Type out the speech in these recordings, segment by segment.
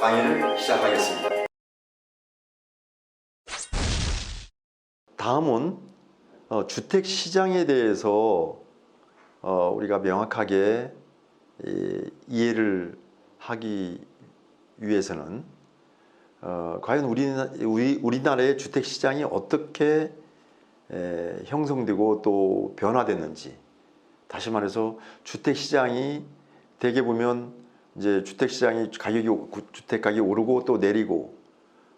강의를 시작하겠습니다. 다음은 주택 시장에 대해서 우리가 명확하게 이해를 하기 위해서는 과연 우리나라의 주택 시장이 어떻게 형성되고 또 변화됐는지, 다시 말해서 주택 시장이 대개 보면 이제 주택 시장이 주택 가격이 오르고 또 내리고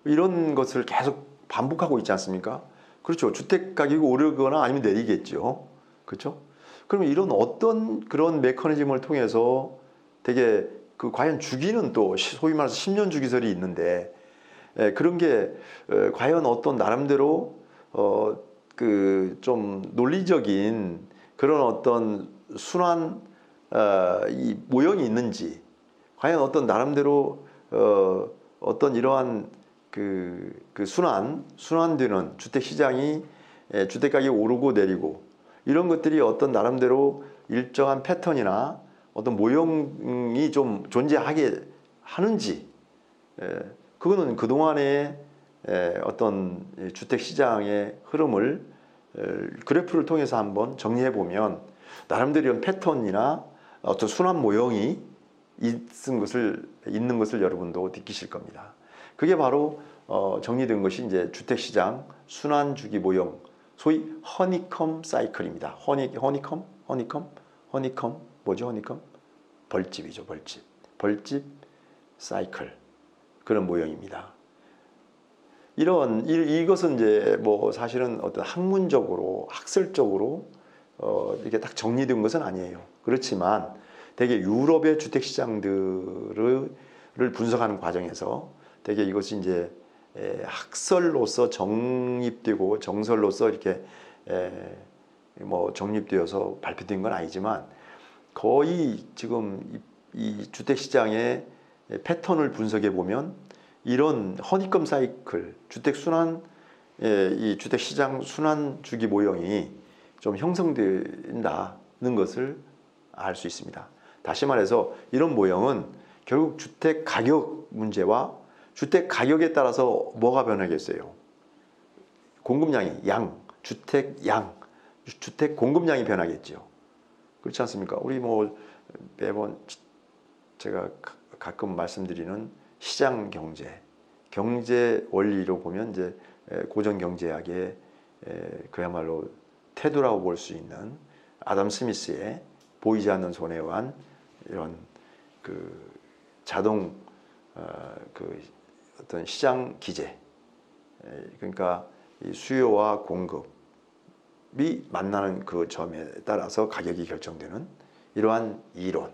이런 것을 계속 반복하고 있지 않습니까? 그렇죠. 주택 가격이 오르거나 아니면 내리겠죠. 그렇죠? 그러면 이런 어떤 그런 메커니즘을 통해서 되게 과연 주기는 또 소위 말해서 10년 주기설이 있는데 그런 게 과연 어떤 나름대로 좀 논리적인 그런 어떤 순환 이 모형이 있는지, 과연 어떤 나름대로 어떤 이러한 순환되는 주택 시장이 주택 가격이 오르고 내리고 이런 것들이 어떤 나름대로 일정한 패턴이나 어떤 모형이 좀 존재하게 하는지, 그거는 그동안의 어떤 주택 시장의 흐름을 그래프를 통해서 한번 정리해 보면 나름대로 이런 패턴이나 어떤 순환 모형이 있는 것을 여러분도 느끼실 겁니다. 그게 바로 정리된 것이 이제 주택 시장 순환 주기 모형, 소위 허니컴 사이클입니다. 허니컴 뭐죠? 허니컴 벌집이죠. 벌집 사이클, 그런 모형입니다. 이것은 이제 뭐 사실은 어떤 학문적으로 학설적으로 이게 딱 정리된 것은 아니에요. 그렇지만 되게 유럽의 주택 시장들을 분석하는 과정에서 되게 이것이 이제 학설로서 정립되고 정설로서 이렇게 뭐 정립되어서 발표된 건 아니지만 거의 지금 이 주택 시장의 패턴을 분석해 보면 이런 허니컴 사이클, 이 주택 시장 순환 주기 모형이 좀 형성된다는 것을 알 수 있습니다. 다시 말해서 이런 모형은 결국 주택 가격 문제와 주택 가격에 따라서 뭐가 변하겠어요? 공급량이 주택 공급량이 변하겠죠. 그렇지 않습니까? 우리 뭐 매번 제가 가끔 말씀드리는 시장 경제 원리로 보면 이제 고전 경제학의 그야말로 태도라고 볼 수 있는 아담 스미스의 보이지 않는 손에 의한 이런 자동 어떤 시장 기제, 그러니까 이 수요와 공급이 만나는 그 점에 따라서 가격이 결정되는 이러한 이론,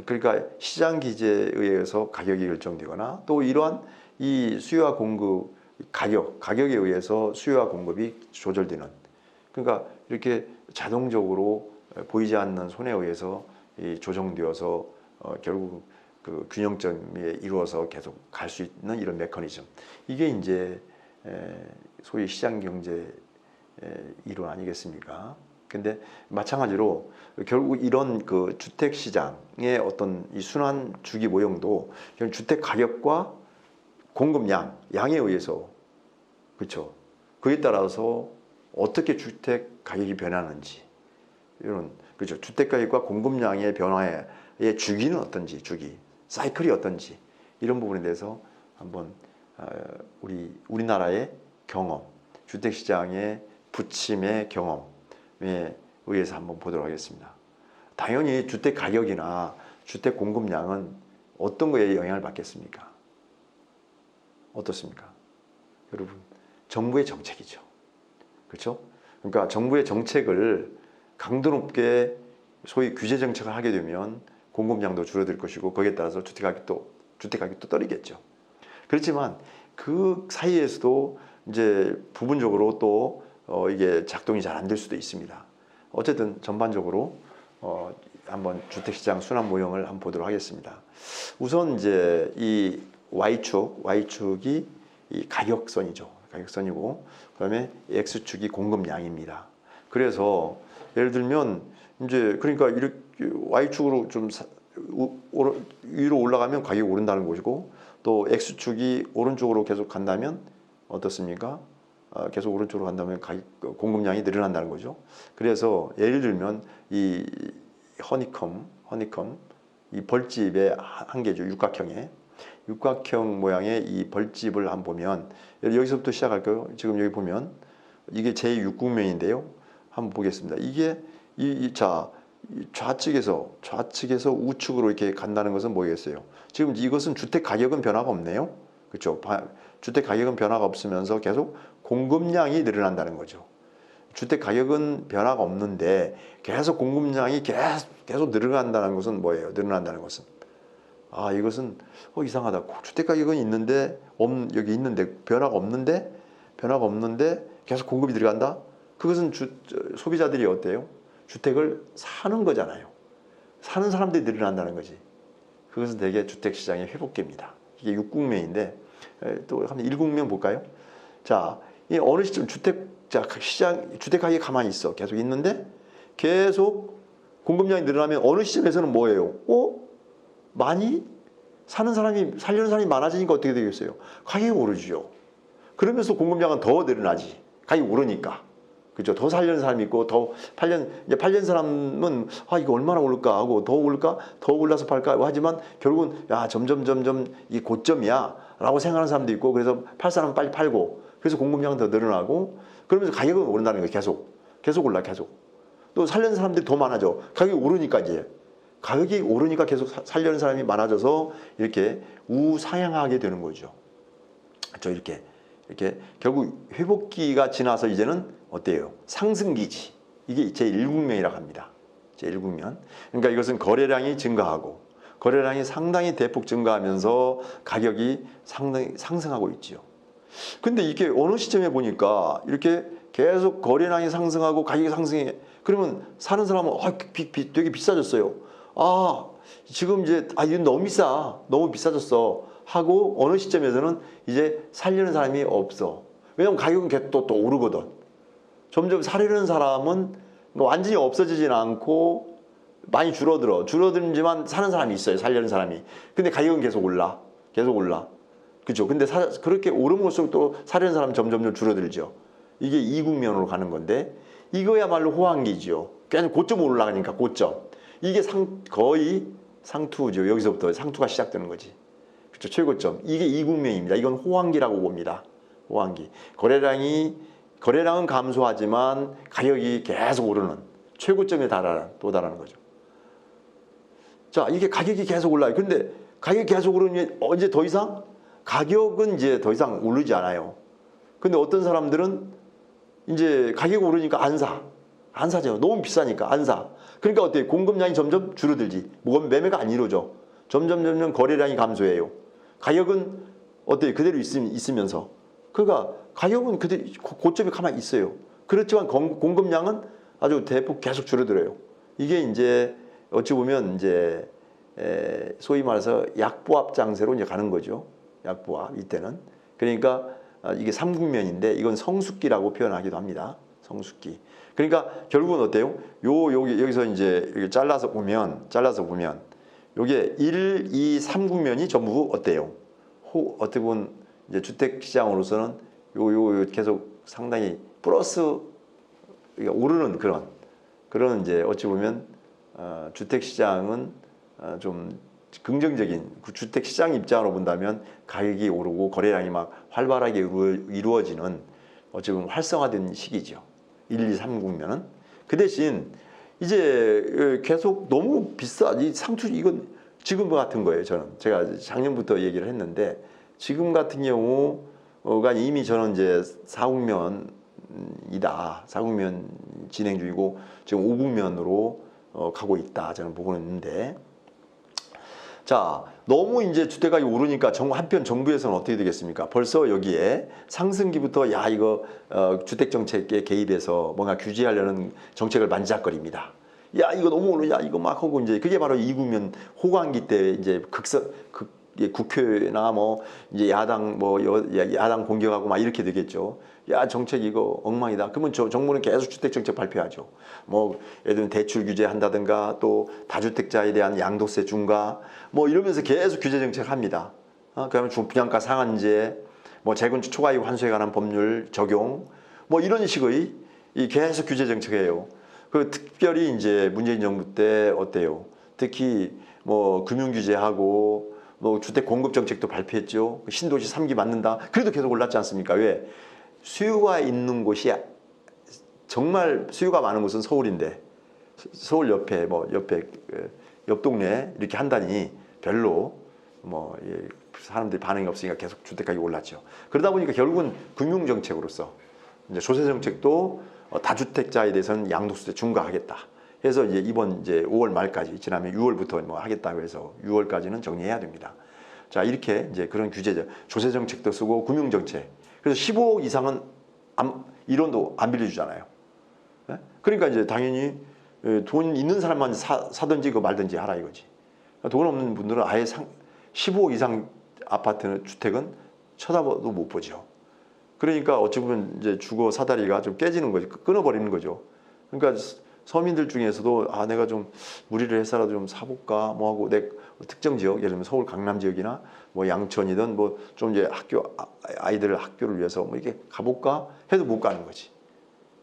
그러니까 시장 기제에 의해서 가격이 결정되거나 또 이러한 이 수요와 공급 가격에 의해서 수요와 공급이 조절되는, 그러니까 이렇게 자동적으로 보이지 않는 손에 의해서 조정되어서 결국 그 균형점에 이루어서 계속 갈 수 있는 이런 메커니즘, 이게 이제 소위 시장 경제 이론 아니겠습니까? 근데 마찬가지로 결국 이런 그 주택 시장의 어떤 이 순환 주기 모형도 주택 가격과 공급 양에 의해서, 그렇죠? 그에 따라서 어떻게 주택 가격이 변하는지, 이런, 그렇죠? 주택 가격과 공급량의 변화의 주기는 어떤지, 사이클이 어떤지, 이런 부분에 대해서 한번 우리나라의 경험, 주택 시장의 부침의 경험에 의해서 한번 보도록 하겠습니다. 당연히 주택 가격이나 주택 공급량은 어떤 거에 영향을 받겠습니까? 어떻습니까? 여러분, 정부의 정책이죠. 그렇죠? 그러니까 정부의 정책을 강도 높게 소위 규제 정책을 하게 되면 공급량도 줄어들 것이고 거기에 따라서 주택 가격도 떨어지겠죠. 그렇지만 그 사이에서도 이제 부분적으로 또 이게 작동이 잘 안 될 수도 있습니다. 어쨌든 전반적으로 한번 주택시장 순환 모형을 한번 보도록 하겠습니다. 우선 이제 이 Y축이 이 가격선이고, 그다음에 X축이 공급량입니다. 그래서 예를 들면 이제 그러니까 이렇게 Y축으로 좀 위로 올라가면 가격이 오른다는 것이고 또 X축이 오른쪽으로 계속 간다면 어떻습니까? 계속 오른쪽으로 간다면 공급량이 늘어난다는 거죠. 그래서 예를 들면 이 허니컴 이 벌집의 한 개죠. 육각형 모양의 이 벌집을 한번 보면 여기서부터 시작할까요? 지금 여기 보면 이게 제6국면인데요. 한번 보겠습니다. 이게 좌측에서 우측으로 이렇게 간다는 것은 뭐겠어요? 지금 이것은 주택 가격은 변화가 없네요. 그렇죠? 주택 가격은 변화가 없으면서 계속 공급량이 늘어난다는 거죠. 주택 가격은 변화가 없는데 계속 공급량이 계속 늘어난다는 것은 뭐예요? 늘어난다는 것은 이것은 이상하다. 주택 가격은 있는데 여기 있는데 변화가 없는데 계속 공급이 들어간다. 그것은 소비자들이 어때요? 주택을 사는 거잖아요. 사는 사람들이 늘어난다는 거지. 그것은 대개 주택 시장의 회복기입니다. 이게 6국면인데 또 한번 1국면 볼까요? 자, 이 어느 시점 주택 가격이 가만히 있어. 계속 있는데 계속 공급량이 늘어나면 어느 시점에서는 뭐예요? 많이 살려는 사람이 많아지니까 어떻게 되겠어요? 가격이 오르죠. 그러면서 공급량은 더 늘어나지. 가격이 오르니까. 그죠? 더 살려는 사람이 있고 더 팔려는 사람은 이거 얼마나 오를까 하고 더 오를까? 더 올라서 팔까? 하지만 결국은 점점 이 고점이야라고 생각하는 사람도 있고 그래서 팔 사람은 빨리 팔고 그래서 공급량은 더 늘어나고 그러면서 가격은 오른다는 거예요. 계속 올라 계속. 또 살려는 사람들이 더 많아져. 가격이 오르니까 계속 살려는 사람이 많아져서 이렇게 우상향하게 되는 거죠. 그렇죠? 이렇게 결국 회복기가 지나서 이제는 어때요? 상승기지. 이게 제1국면이라고 합니다. 제1국면. 그러니까 이것은 거래량이 증가하고 거래량이 상당히 대폭 증가하면서 가격이 상당히 상승하고 있지요. 근데 이게 어느 시점에 보니까 이렇게 계속 거래량이 상승하고 가격이 상승해. 그러면 사는 사람은 되게 비싸졌어요. 지금 이건 너무 비싸졌어 하고 어느 시점에서는 이제 살려는 사람이 없어. 왜냐면 가격은 계속 또 오르거든. 점점 사려는 사람은 완전히 없어지진 않고 많이 줄어들지만 사는 사람이 있어요. 살려는 사람이. 근데 가격은 계속 올라. 그죠? 근데 그렇게 오름을수록 또 사려는 사람은 점점 줄어들죠. 이게 2국면으로 가는 건데 이거야말로 호황기죠. 계속 고점 올라가니까 고점. 이게 거의 상투죠. 여기서부터 상투가 시작되는 거지. 그렇죠? 최고점. 이게 2국면입니다. 이건 호황기라고 봅니다. 호황기. 거래량은 감소하지만 가격이 계속 오르는 최고점에 도달하는 거죠. 자, 이게 가격이 계속 올라요. 근데 가격이 계속 오르면 이제 더 이상 가격은 이제 더 이상 오르지 않아요. 근데 어떤 사람들은 이제 가격이 오르니까 안 사죠. 너무 비싸니까 안 사. 그러니까 어때요? 공급량이 점점 줄어들지. 매매가 안 이루어져. 점점 거래량이 감소해요. 가격은 어때요? 그대로 있으면서. 그러니까 가격은 그대로 고점에 가만히 있어요. 그렇지만 공급량은 아주 대폭 계속 줄어들어요. 이게 이제 어찌 보면 이제 소위 말해서 약보합 장세로 이제 가는 거죠. 약보합 이때는. 그러니까 이게 3국면인데 이건 성숙기라고 표현하기도 합니다. 성숙기. 그러니까 결국은 어때요? 여기서 이제 이렇게 잘라서 보면 요게 1, 2, 3국면이 전부 어때요? 어떻게 보면 이제 주택 시장으로서는 요 계속 상당히 플러스 오르는 그런 이제 어찌 보면 주택 시장은 좀 긍정적인 주택 시장 입장으로 본다면 가격이 오르고 거래량이 막 활발하게 이루어지는 어찌 보면 활성화된 시기죠. 1, 2, 3국면은. 그 대신 이제 계속 너무 이 상투 이건 지금 같은 거예요. 제가 작년부터 얘기를 했는데 지금 같은 경우가 이미 저는 이제 4국면이다. 4국면 진행 중이고 지금 5국면으로 가고 있다. 저는 보고 있는데 자, 너무 이제 주택가격이 오르니까 한편 정부에서는 어떻게 되겠습니까? 벌써 여기에 상승기부터 이거 주택 정책에 개입해서 뭔가 규제하려는 정책을 만지작거립니다. 이거 너무 오르냐 이거 막 하고 이제 그게 바로 2국면 호강기 때 이제 국회나 뭐 이제 야당 공격하고 막 이렇게 되겠죠. 야 정책 이거 엉망이다. 그러면 정부는 계속 주택 정책 발표하죠. 뭐 예를 들면 대출 규제 한다든가 또 다주택자에 대한 양도세 중과 뭐 이러면서 계속 규제 정책을 합니다. 그다음에 분양가 상한제, 뭐 재건축 초과이익 환수에 관한 법률 적용, 뭐 이런 식의 이 계속 규제 정책이에요. 그 특별히 이제 문재인 정부 때 어때요? 특히 뭐 금융 규제하고 뭐 주택 공급 정책도 발표했죠. 신도시 3기 맞는다. 그래도 계속 올랐지 않습니까? 왜? 수요가 있는 곳이 정말 수요가 많은 곳은 서울인데 서울 옆에 뭐 옆 동네 이렇게 한다니 별로 뭐 사람들이 반응이 없으니까 계속 주택 가격이 올랐죠. 그러다 보니까 결국은 금융 정책으로서 이제 조세 정책도 다주택자에 대해서는 양도세 중과하겠다. 해서 이제 이번 이제 5월 말까지 지나면 6월부터 뭐 하겠다고 해서 6월까지는 정리해야 됩니다. 자 이렇게 이제 그런 규제 조세 정책도 쓰고 금융 정책. 그래서 15억 이상은 1원도 안 빌려주잖아요. 네? 그러니까 이제 당연히 돈 있는 사람만 사든지 그 말든지 하라 이거지. 돈 없는 분들은 아예 15억 이상 아파트는 주택은 쳐다봐도 못 보죠. 그러니까 어찌 보면 이제 주거 사다리가 좀 깨지는 거죠. 끊어버리는 거죠. 그러니까 서민들 중에서도 내가 좀 무리를 해서라도 좀 사볼까 뭐 하고 내 특정 지역 예를 들면 서울 강남 지역이나 뭐 양천이든 뭐 좀 이제 아이들 학교를 위해서 뭐 이렇게 가볼까 해도 못 가는 거지.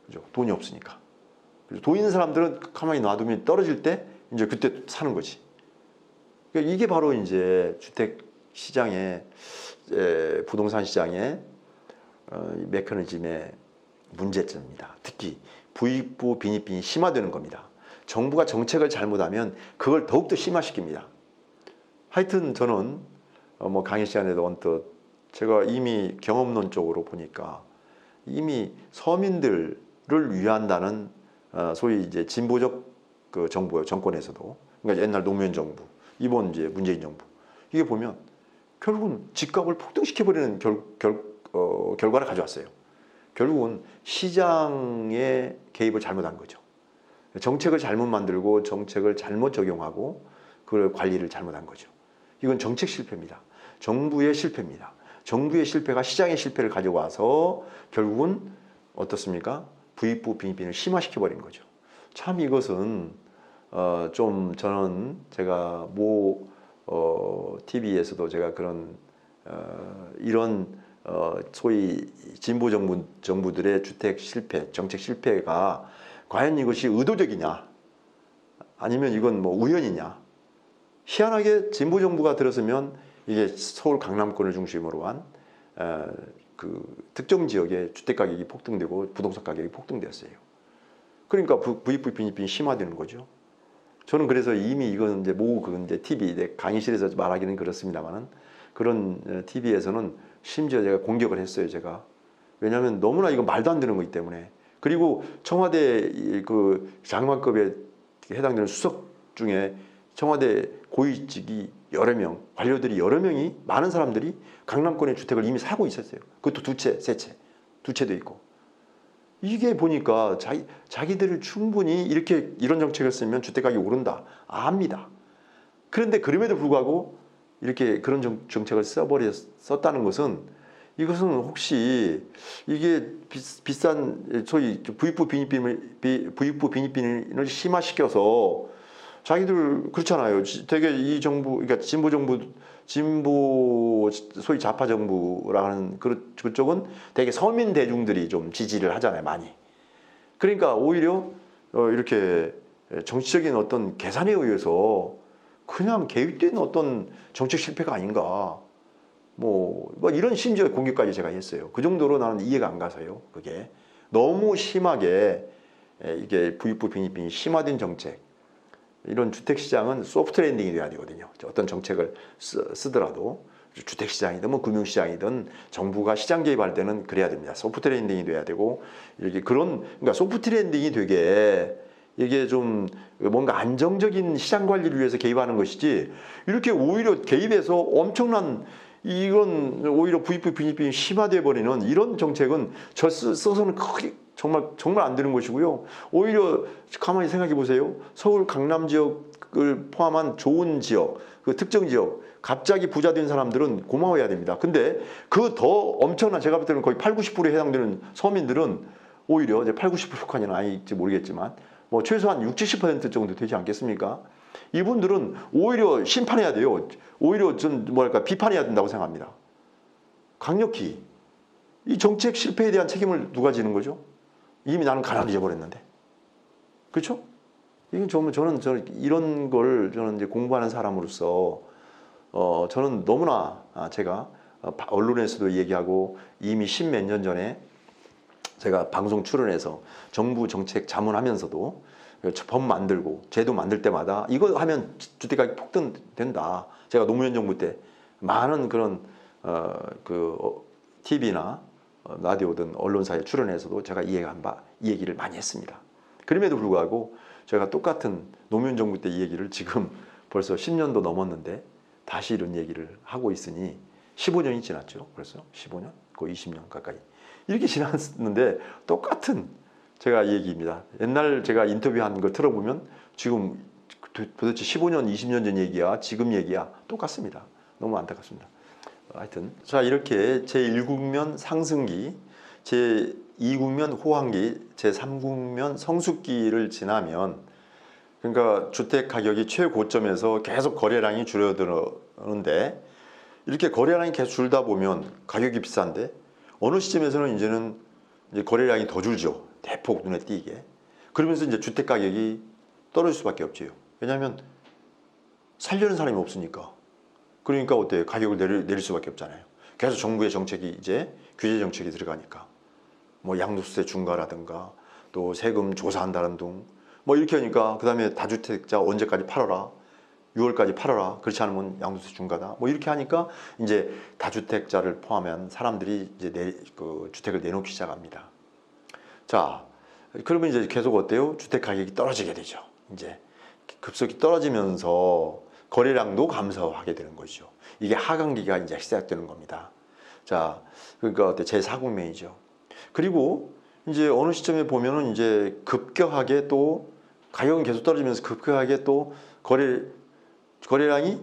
그죠? 돈이 없으니까. 그래서 돈 있는 사람들은 가만히 놔두면 떨어질 때 이제 그때 사는 거지. 그러니까 이게 바로 이제 주택 시장의 부동산 시장의 메커니즘의 문제점입니다. 특히 부익부 빈익빈이 심화되는 겁니다. 정부가 정책을 잘못하면 그걸 더욱더 심화시킵니다. 하여튼 저는 뭐 강의 시간에도 언뜻 제가 이미 경험론적으로 보니까 이미 서민들을 위한다는 소위 이제 진보적 그 정권에서도 그러니까 옛날 노무현 정부, 이번 이제 문재인 정부 이게 보면 결국은 집값을 폭등시켜버리는 결과를 가져왔어요. 결국은 시장의 개입을 잘못한 거죠. 정책을 잘못 만들고 정책을 잘못 적용하고 그 관리를 잘못한 거죠. 이건 정책 실패입니다. 정부의 실패입니다. 정부의 실패가 시장의 실패를 가져와서 결국은 어떻습니까? 부익부 빈익빈을 심화시켜버린 거죠. 참 이것은 좀 저는 제가 모 TV에서도 제가 그런 이런 소위 진보 정부들의 주택 실패, 정책 실패가 과연 이것이 의도적이냐 아니면 이건 뭐 우연이냐. 희한하게 진보 정부가 들었으면 이게 서울 강남권을 중심으로 한 그 특정 지역의 주택 가격이 폭등되고 부동산 가격이 폭등됐어요. 그러니까 부익부 빈익빈이 심화되는 거죠. 저는 그래서 이미 이건 이제 이제 TV 강의실에서 말하기는 그렇습니다만은 그런 TV에서는 심지어 제가 공격을 했어요. 제가 왜냐하면 너무나 이거 말도 안 되는 거기 때문에. 그리고 청와대 그 장관급에 해당되는 수석 중에 청와대 고위직이 여러 명, 관료들이 여러 명이 많은 사람들이 강남권의 주택을 이미 사고 있었어요. 그것도 두 채도 있고. 이게 보니까 자기들을 충분히 이런 정책을 쓰면 주택가격이 오른다 압니다. 그런데 그럼에도 불구하고 이렇게 그런 정책을 썼다는 것은 이것은 혹시 이게 비싼 소위 부익부 빈익빈을 심화시켜서 자기들 그렇잖아요. 되게 이 정부 그러니까 진보 소위 좌파 정부라는 그쪽은 되게 서민 대중들이 좀 지지를 하잖아요, 많이. 그러니까 오히려 이렇게 정치적인 어떤 계산에 의해서 그냥 계획된 어떤 정책 실패가 아닌가. 뭐 이런 심지어 공격까지 제가 했어요. 그 정도로 나는 이해가 안 가서요. 그게 너무 심하게 이게 부익부 빈익빈이 심화된 정책. 이런 주택시장은 소프트 랜딩이 돼야 되거든요. 어떤 정책을 쓰더라도 주택시장이든 뭐 금융시장이든 정부가 시장 개입할 때는 그래야 됩니다. 소프트 랜딩이 돼야 되고 이렇게 그러니까 소프트 랜딩이 되게 이게 좀 뭔가 안정적인 시장 관리를 위해서 개입하는 것이지 이렇게 오히려 개입해서 엄청난 이건 오히려 부익부 빈익빈이 심화돼 버리는 이런 정책은 써서는 정말 안 되는 것이고요. 오히려 가만히 생각해 보세요. 서울 강남 지역을 포함한 좋은 지역, 그 특정 지역, 갑자기 부자 된 사람들은 고마워해야 됩니다. 근데 그 더 엄청난, 제가 볼 때는 거의 8, 90%에 해당되는 서민들은 오히려 이제 8, 90%까지는 아닐지 모르겠지만 뭐 최소한 6, 70% 정도 되지 않겠습니까? 이분들은 오히려 심판해야 돼요. 오히려 좀 뭐랄까 비판해야 된다고 생각합니다. 강력히. 이 정책 실패에 대한 책임을 누가 지는 거죠? 이미 나는 가난해져 버렸는데. 그렇죠? 이건 저는 이런 걸 저는 이제 공부하는 사람으로서 저는 너무나 제가 언론에서도 얘기하고 이미 십몇 년 전에 제가 방송 출연해서 정부 정책 자문하면서도 법 만들고 제도 만들 때마다 이거 하면 주택가격 폭등된다. 제가 노무현 정부 때 많은 그런 TV나 라디오든 언론사에 출연해서도 제가 이 얘기를 많이 했습니다. 그럼에도 불구하고 제가 똑같은 노무현 정부 때 이 얘기를 지금 벌써 10년도 넘었는데 다시 이런 얘기를 하고 있으니 15년이 지났죠. 벌써 15년? 거의 20년 가까이. 이렇게 지났는데 똑같은 제가 이 얘기입니다. 옛날 제가 인터뷰한 걸 들어보면 지금 도대체 15년, 20년 전 얘기야, 지금 얘기야 똑같습니다. 너무 안타깝습니다. 하여튼 자, 이렇게 제1국면 상승기, 제2국면 호황기, 제3국면 성숙기를 지나면 그러니까 주택 가격이 최고점에서 계속 거래량이 줄어드는데 이렇게 거래량이 계속 줄다 보면 가격이 비싼데 어느 시점에서는 이제는 이제 거래량이 더 줄죠. 대폭 눈에 띄게. 그러면서 이제 주택 가격이 떨어질 수밖에 없지요. 왜냐하면 살려는 사람이 없으니까. 그러니까 어때요? 가격을 내릴 수밖에 없잖아요. 계속 정부의 정책이 이제 규제 정책이 들어가니까 뭐 양도세 중과라든가 또 세금 조사한다는 등 뭐 이렇게 하니까 그다음에 다주택자 언제까지 팔아라. 6월까지 팔아라. 그렇지 않으면 양도세 중과다. 뭐 이렇게 하니까 이제 다주택자를 포함한 사람들이 이제 주택을 내놓기 시작합니다. 자, 그러면 이제 계속 어때요? 주택 가격이 떨어지게 되죠. 이제 급속히 떨어지면서 거래량도 감소하게 되는 거죠. 이게 하강기가 이제 시작되는 겁니다. 자, 그러니까 제4국면이죠. 그리고 이제 어느 시점에 보면은 이제 급격하게 또 가격은 계속 떨어지면서 급격하게 또 거래량이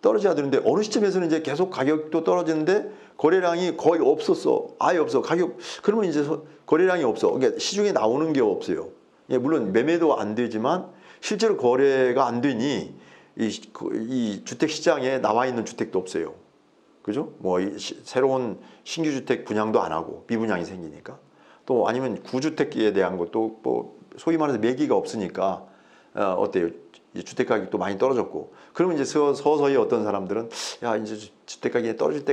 떨어져야 되는데 어느 시점에서는 이제 계속 가격도 떨어지는데 거래량이 거의 없었어. 아예 없어. 그러면 이제 거래량이 없어. 그러니까 시중에 나오는 게 없어요. 예, 물론 매매도 안 되지만 실제로 거래가 안 되니 이 주택 시장에 나와 있는 주택도 없어요. 그죠? 뭐 새로운 신규 주택 분양도 안 하고 미분양이 생기니까 또 아니면 구주택에 대한 것도 뭐 소위 말해서 매기가 없으니까 어때요? 주택 가격도 많이 떨어졌고 그러면 이제 서서히 어떤 사람들은 야 이제 주택 가격이 떨어질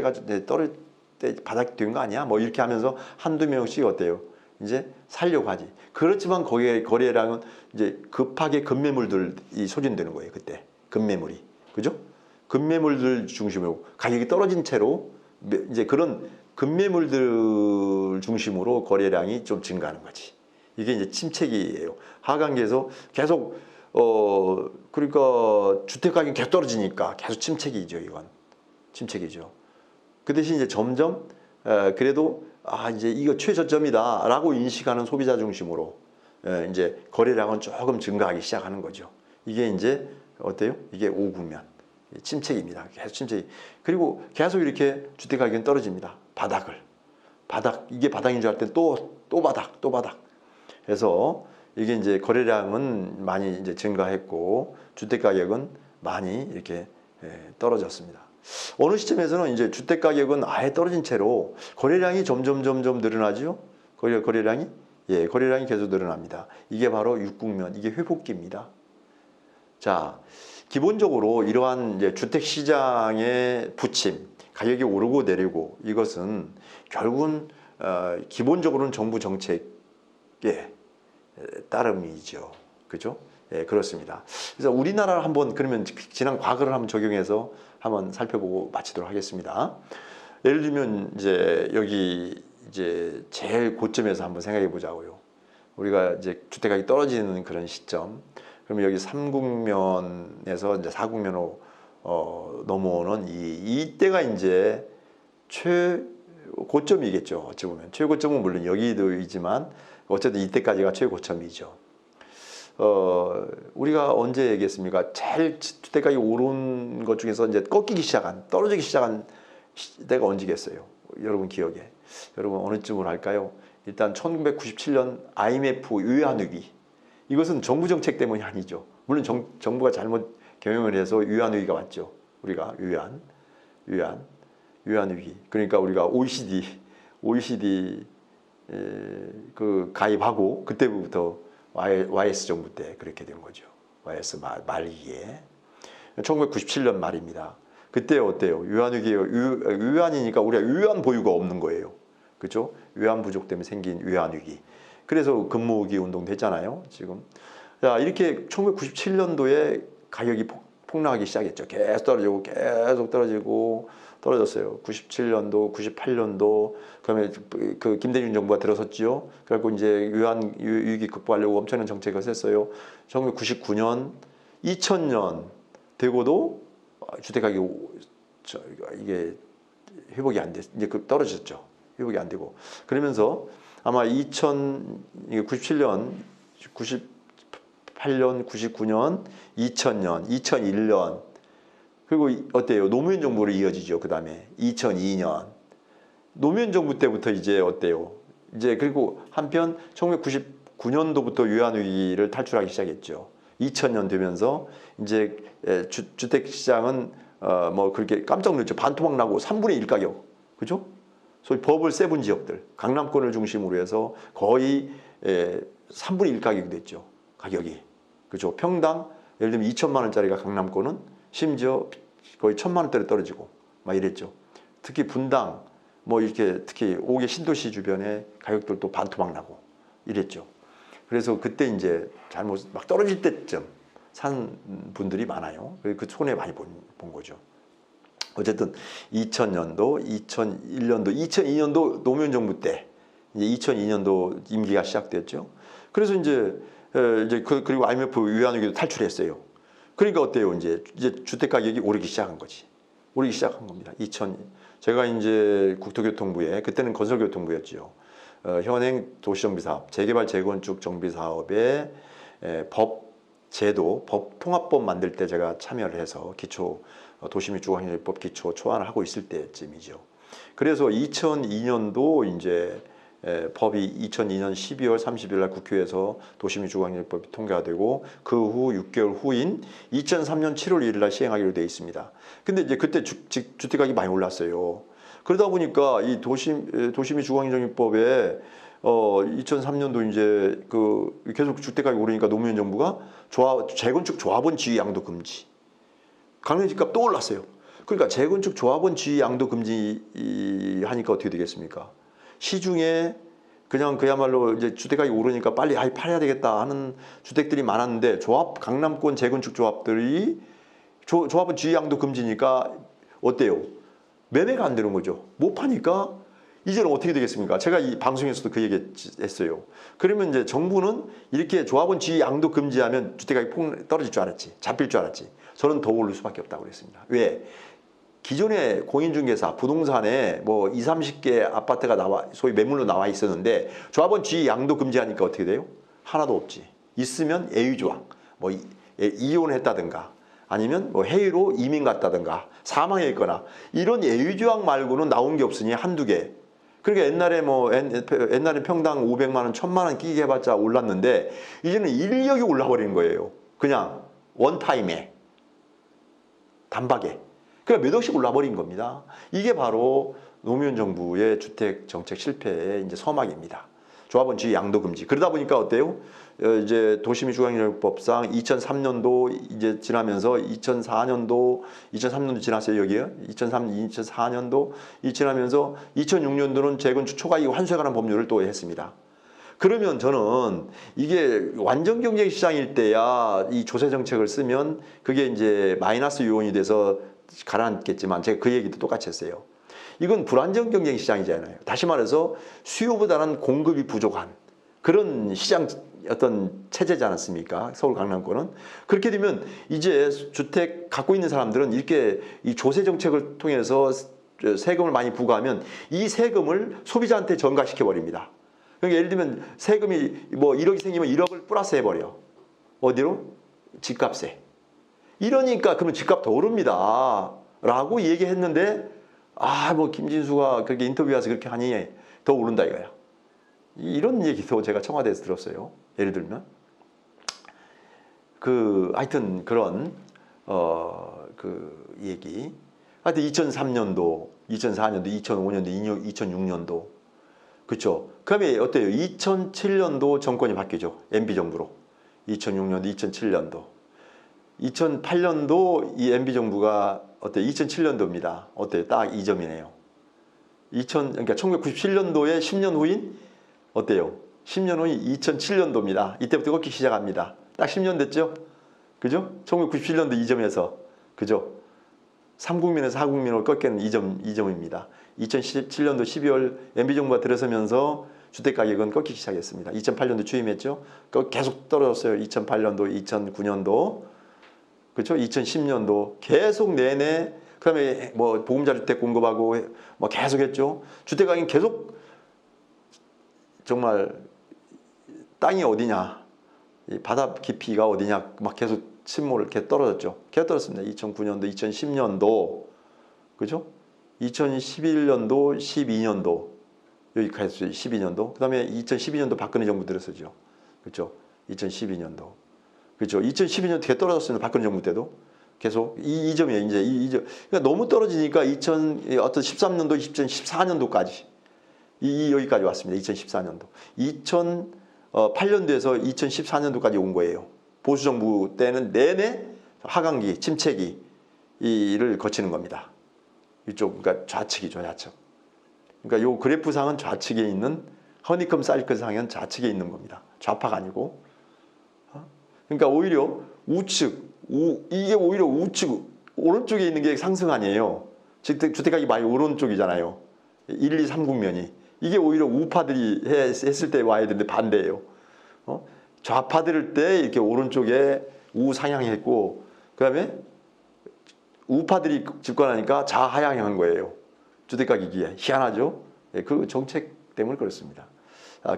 때 바닥이 된 거 아니야? 뭐 이렇게 하면서 한두 명씩 어때요? 이제 살려고 하지. 그렇지만 거기에 거래량은 이제 급하게 급매물들이 소진되는 거예요. 그때 급매물이 그죠? 급매물들 중심으로 가격이 떨어진 채로 이제 그런 급매물들 중심으로 거래량이 좀 증가하는 거지. 이게 이제 침체기예요. 하강기에서 계속 그러니까 주택 가격이 계속 떨어지니까 계속 침체기죠. 이건 침체기죠. 그 대신 이제 점점 그래도 이제 이거 최저점이다라고 인식하는 소비자 중심으로 이제 거래량은 조금 증가하기 시작하는 거죠. 이게 이제 어때요? 이게 5국면 침체기입니다. 계속 침체기. 그리고 계속 이렇게 주택 가격은 떨어집니다. 이게 바닥인 줄 알 때 또 바닥. 그래서 이게 이제 거래량은 많이 이제 증가했고 주택 가격은 많이 이렇게 떨어졌습니다. 어느 시점에서는 이제 주택 가격은 아예 떨어진 채로 거래량이 점점 늘어나죠. 거래량이 계속 늘어납니다. 이게 바로 6국면, 이게 회복기입니다. 자, 기본적으로 이러한 이제 주택 시장의 부침, 가격이 오르고 내리고 이것은 결국은 기본적으로는 정부 정책의 따름이죠. 그죠? 예, 그렇습니다. 그래서 우리나라를 한번 그러면 지난 과거를 한번 적용해서 한번 살펴보고 마치도록 하겠습니다. 예를 들면 이제 여기 이제 제일 고점에서 한번 생각해 보자고요. 우리가 이제 주택가격이 떨어지는 그런 시점. 그러면 여기 3국면에서 이제 4국면으로 넘어오는 이때가 이제 고점이겠죠. 어찌 보면 최고점은 물론 여기도이지만 어쨌든 이때까지가 최고점이죠. 우리가 언제 얘기했습니까? 제일 주택가격이 오른 것 중에서 이제 꺾이기 시작한, 떨어지기 시작한 때가 언제겠어요? 여러분 기억에. 여러분 어느 쯤으로 할까요? 일단 1997년 IMF 외환위기. 이것은 정부 정책 때문이 아니죠. 물론 정부가 잘못 경영을 해서 외환위기가 왔죠. 우리가 외환위기. 그러니까 우리가 OECD 그 가입하고 그때부터 YS 정부 때 그렇게 된 거죠. YS 말기에 1997년 말입니다. 그때 어때요? 외환이니까 우리가 외환 보유가 없는 거예요. 그렇죠? 외환 부족 때문에 생긴 외환위기. 그래서 근무기 운동도 했잖아요. 지금 자 이렇게 1997년도에 가격이 폭락하기 시작했죠. 계속 떨어지고 떨어졌어요. 97년도, 98년도 그다음에 그 김대중 정부가 들어섰죠. 그래갖고 이제 외환 위기 극복하려고 엄청난 정책을 했어요. 1999년, 2000년 되고도 주택 가격이 이게 회복이 안 됐, 이제 떨어졌죠. 회복이 안 되고 그러면서 아마 97년, 98년, 99년, 2000년, 2001년 그리고 어때요? 노무현 정부로 이어지죠. 그 다음에 2002년 노무현 정부 때부터 이제 어때요? 이제 그리고 한편 1999년도부터 외환위기를 탈출하기 시작했죠. 2000년 되면서 이제 주택 시장은 뭐 그렇게 깜짝 놀랐죠. 반토막 나고 3분의 1 가격, 그죠? 소위 버블 세븐 지역들, 강남권을 중심으로 해서 거의 3분의 1 가격이 됐죠. 가격이, 그죠? 평당 예를 들면 2천만 원짜리가 강남권은 심지어 거의 1,000만 원대로 떨어지고 막 이랬죠. 특히 분당 뭐 이렇게 특히 5개 신도시 주변에 가격들도 반토막 나고 이랬죠. 그래서 그때 이제 잘못 막 떨어질 때쯤 산 분들이 많아요. 그 손해 많이 본 거죠. 어쨌든 2000년도, 2001년도, 2002년도 노무현 정부 때 이제 2002년도 임기가 시작됐죠. 그래서 이제 그리고 IMF 외환위기도 탈출했어요. 그러니까 어때요? 이제 주택 가격이 오르기 시작한 거지. 오르기 시작한 겁니다. 제가 이제 국토교통부에 그때는 건설교통부였죠. 현행 도시정비사업, 재개발 재건축 정비사업의 법 제도, 법 통합법 만들 때 제가 참여를 해서 기초 도시 및 주거환경법 기초 초안을 하고 있을 때쯤이죠. 그래서 2002년도 이제 법이 2002년 12월 30일 날 국회에서 도시 및 주거환경법이 통과가 되고 그 후 6개월 후인 2003년 7월 1일 날 시행하기로 되어 있습니다. 근데 이제 그때 주택가격이 많이 올랐어요. 그러다 보니까 이 도시 및 주거환경법에 2003년도 이제 그 계속 주택가격이 오르니까 노무현 정부가 재건축 조합원 지위 양도 금지. 강남집값 또 올랐어요. 그러니까 재건축 조합원 지위 양도 금지 하니까 어떻게 되겠습니까? 시중에 그냥 그야말로 이제 주택가격이 오르니까 빨리 팔아야 되겠다 하는 주택들이 많았는데 강남권 재건축 조합들이 조합원 지위 양도 금지니까 어때요? 매매가 안 되는 거죠. 못 파니까 이제는 어떻게 되겠습니까? 제가 이 방송에서도 그 얘기 했어요. 그러면 이제 정부는 이렇게 조합원 지위 양도 금지하면 주택가격이 떨어질 줄 알았지. 잡힐 줄 알았지. 저는 더 오를 수밖에 없다고 그랬습니다. 왜? 기존의 공인중개사, 부동산에 뭐 20, 30개 아파트가 소위 매물로 나와 있었는데 조합원 지위 양도 금지하니까 어떻게 돼요? 하나도 없지. 있으면 예외조항, 뭐 이혼했다든가 아니면 뭐 해외로 이민 갔다든가 사망했거나 이런 예외조항 말고는 나온 게 없으니 한두 개. 그러니까 옛날에 평당 500만 원, 1000만 원 끼게 해봤자 올랐는데 이제는 인력이 올라버리는 거예요. 그냥 원타임에 단박에. 그러니까 몇 억씩 올라버린 겁니다. 이게 바로 노무현 정부의 주택 정책 실패의 이제 서막입니다. 조합원 지위 양도 금지. 그러다 보니까 어때요? 이제 도시 및 주거환경법상 2003년도 이제 지나면서 2003년도 지났어요, 여기요. 2004년도 지나면서 2006년도는 재건축 초과이익 환수에 관한 법률을 또 했습니다. 그러면 저는 이게 완전 경쟁 시장일 때야 이 조세 정책을 쓰면 그게 이제 마이너스 요인이 돼서 가라앉겠지만 제가 그 얘기도 똑같이 했어요. 이건 불안정 경쟁 시장이잖아요. 다시 말해서 수요보다는 공급이 부족한 그런 시장 어떤 체제지 않았습니까? 서울 강남권은. 그렇게 되면 이제 주택 갖고 있는 사람들은 이렇게 이 조세 정책을 통해서 세금을 많이 부과하면 이 세금을 소비자한테 전가시켜 버립니다. 그러니까 예를 들면 세금이 뭐 1억이 생기면 1억을 플러스 해버려. 어디로? 집값에. 이러니까 그러면 집값 더 오릅니다. 라고 얘기했는데 뭐 김진수가 그렇게 인터뷰 와서 그렇게 하니 더 오른다 이거야. 이런 얘기도 제가 청와대에서 들었어요. 예를 들면 하여튼 그런 그 얘기. 하여튼 2003년도, 2004년도, 2005년도, 2006년도 그렇죠. 그다음에 어때요? 2007년도 정권이 바뀌죠. MB 정부로. 2006년도, 2007년도. 2008년도 이 MB 정부가 어때요? 2007년도입니다. 어때요? 딱 이 점이네요. 그러니까 1997년도에 10년 후인 어때요? 10년 후인 2007년도입니다. 이때부터 꺾기 시작합니다. 딱 10년 됐죠? 그죠? 1997년도 이 점에서 그죠? 3국민에서 4국민으로 꺾이는 이 점입니다. 2017년도 12월 MB 정부가 들어서면서 주택가격은 꺾이기 시작했습니다. 2008년도 취임했죠. 계속 떨어졌어요. 2008년도, 2009년도, 그렇죠? 2010년도 계속 내내. 그다음에 뭐 보금자 주택 공급하고 뭐 계속했죠. 주택가격이 계속 정말 땅이 어디냐, 이 바다 깊이가 어디냐 막 계속 침몰을 이렇게 떨어졌죠. 계속 떨어졌습니다. 2009년도, 2010년도, 그죠? 2011년도, 12년도 여기까지 12년도. 그다음에 2012년도 박근혜 정부 들어서죠. 그렇죠? 2012년도. 그렇죠? 2012년 되게 떨어졌습니다. 박근혜 정부 때도 계속 이 점이에요. 이제 이 점. 그러니까 너무 떨어지니까 어떤 13년도, 2014년도까지 여기까지 왔습니다. 2014년도. 2008년도에서 2014년도까지 온 거예요. 보수 정부 때는 내내 하강기, 침체기를 거치는 겁니다. 이쪽 그러니까 좌측이죠, 좌측. 그러니까 요 그래프상은 좌측에 있는 허니컴 사이클상은 좌측에 있는 겁니다. 좌파가 아니고. 그러니까 오히려 이게 오히려 우측 오른쪽에 있는 게 상승 아니에요. 주택가격이 많이 오른쪽이잖아요. 1, 2, 3국면이. 이게 오히려 우파들이 했을 때 와야 되는데 반대예요. 좌파 들을 때 이렇게 오른쪽에 우상향했고, 그 다음에 우파들이 집권하니까 좌하향한 거예요. 주택가격이 희한하죠. 그 정책 때문에 그렇습니다.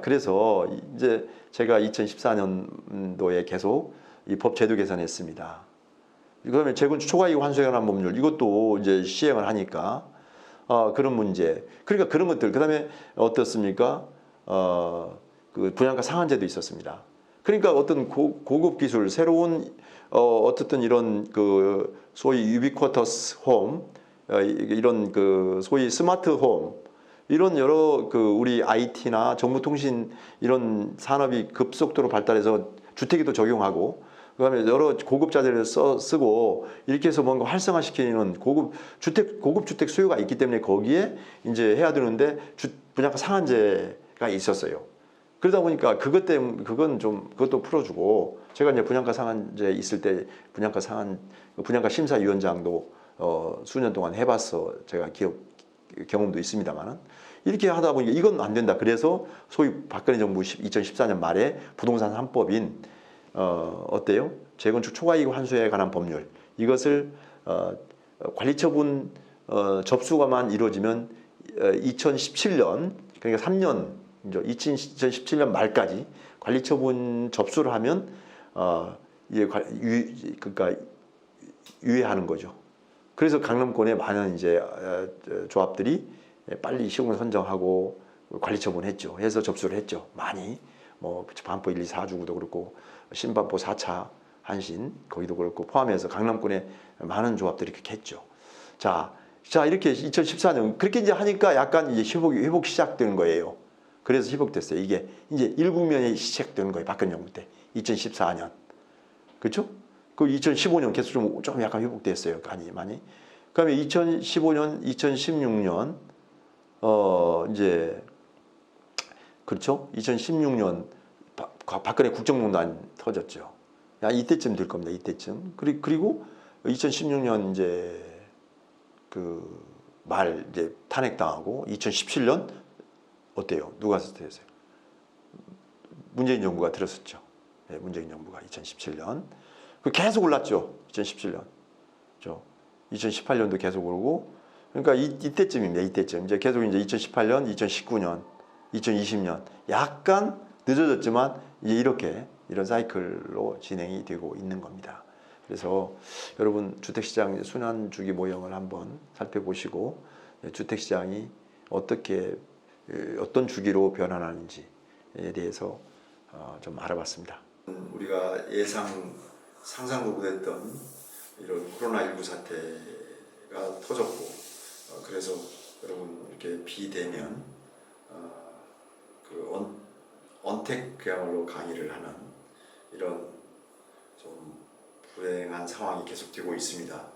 그래서 이제 제가 2014년도에 계속 이 법 제도 개선했습니다. 그다음에 재건축 초과이익 환수에 관한 법률 이것도 이제 시행을 하니까 그런 문제. 그러니까 그런 것들. 그다음에 어떻습니까? 그 분양가 상한제도 있었습니다. 그러니까 어떤 고급 기술, 새로운 어떻든 이런 그 소위 유비쿼터스 홈, 이런 그 소위 스마트 홈, 이런 여러 그 우리 IT나 정보통신 이런 산업이 급속도로 발달해서 주택에도 적용하고, 그다음에 여러 고급자재를 쓰고 이렇게 해서 뭔가 활성화시키는 고급 주택 수요가 있기 때문에 거기에 이제 해야 되는데 분양가 상한제가 있었어요. 그러다 보니까 그것도 풀어주고, 제가 이제 분양가 상한제 있을 때 분양가 심사위원장도 수년 동안 해봤어. 제가 경험도 있습니다만은 이렇게 하다 보니까 이건 안 된다. 그래서 소위 박근혜 정부 2014년 말에 부동산 3법인 어때요? 재건축 초과이익 환수에 관한 법률, 이것을 관리처분 접수가만 이루어지면 2017년, 그러니까 3년, 2017년 말까지 관리처분 접수를 하면 그러니까 유예하는 거죠. 그래서 강남권에 많은 이제 조합들이 빨리 시공을 선정하고 관리처분했죠. 해서 접수를 했죠. 많이 뭐 반포 1, 2, 4주구도 그렇고 신반포 4차 한신 거기도 그렇고 포함해서 강남권에 많은 조합들이 그렇게 했죠. 자 이렇게 2014년 그렇게 이제 하니까 약간 이제 회복 시작되는 거예요. 그래서 회복됐어요. 이게 이제 1국면이 시작되는 거예요. 박근혜 정부 때 2014년, 그렇죠? 그 2015년 계속 좀 약간 회복됐어요. 많이. 그다음에 2015년, 2016년 이제 그렇죠? 2016년 박근혜 국정농단 터졌죠. 이때쯤 될 겁니다. 이때쯤. 그리고 2016년 이제 그 말 이제 탄핵당하고 2017년 어때요? 누가 스트레스요? 문재인 정부가 들었었죠. 네, 문재인 정부가 2017년. 계속 올랐죠. 2017년. 2018년도 계속 오르고 그러니까 이때쯤입니다. 이때쯤 이제 계속 이제 2018년, 2019년, 2020년 약간 늦어졌지만 이제 이렇게 이런 사이클로 진행이 되고 있는 겁니다. 그래서 여러분 주택시장 순환 주기 모형을 한번 살펴보시고 주택시장이 어떻게 어떤 주기로 변화하는지에 대해서 좀 알아봤습니다. 우리가 상상도 못했던 이런 코로나19 사태가 터졌고 그래서 여러분 이렇게 비대면 그 언택 그야말로 강의를 하는 이런 좀 불행한 상황이 계속되고 있습니다.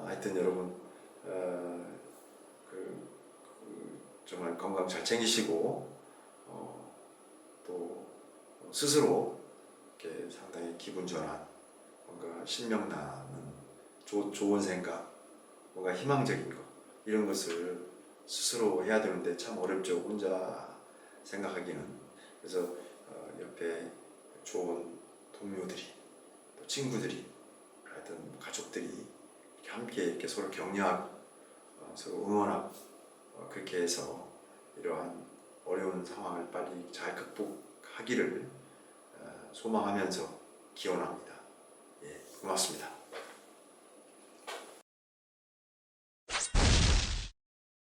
하여튼 여러분 정말 건강 잘 챙기시고 또 스스로 이렇게 상당히 기분 전환, 뭔가 신명 나는 좋은 생각, 뭔가 희망적인 것 이런 것을 스스로 해야 되는데 참 어렵죠. 혼자 생각하기는. 그래서 옆에 좋은 동료들이 또 친구들이 하여튼 가족들이 이렇게 함께 이렇게 서로 격려하고 서로 응원하고 그렇게 해서 이러한 어려운 상황을 빨리 잘 극복하기를 소망하면서 기원합니다. 예, 고맙습니다.